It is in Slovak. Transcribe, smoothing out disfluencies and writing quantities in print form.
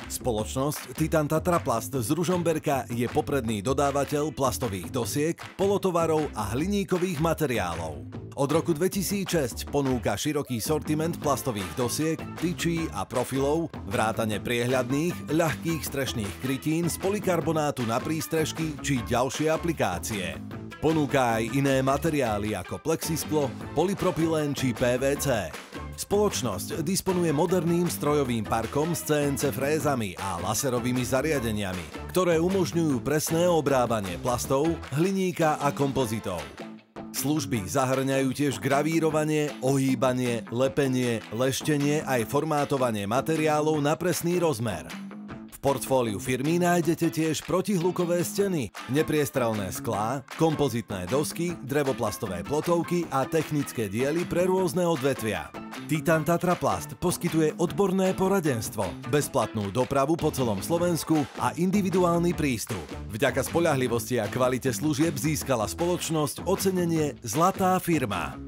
Spoločnosť Titan Tatra Plast z Ružomberka je popredný dodávateľ plastových dosiek, polotovarov a hliníkových materiálov. Od roku 2006 ponúka široký sortiment plastových dosiek, tyčí a profilov, vrátane priehľadných, ľahkých strešných krytín z polikarbonátu na prístrežky či ďalšie aplikácie. Ponúka aj iné materiály ako plexisklo, polypropylén či PVC. Spoločnosť disponuje moderným strojovým parkom s CNC frézami a laserovými zariadeniami, ktoré umožňujú presné obrábanie plastov, hliníka a kompozitov. Služby zahŕňajú tiež gravírovanie, ohýbanie, lepenie, leštenie aj formátovanie materiálov na presný rozmer. V portfóliu firmy nájdete tiež protihlukové steny, nepriestrelné sklá, kompozitné dosky, drevoplastové plotovky a technické diely pre rôzne odvetvia. Titan Tatra Plast poskytuje odborné poradenstvo, bezplatnú dopravu po celom Slovensku a individuálny prístup. Vďaka spoľahlivosti a kvalite služieb získala spoločnosť ocenenie Zlatá firma.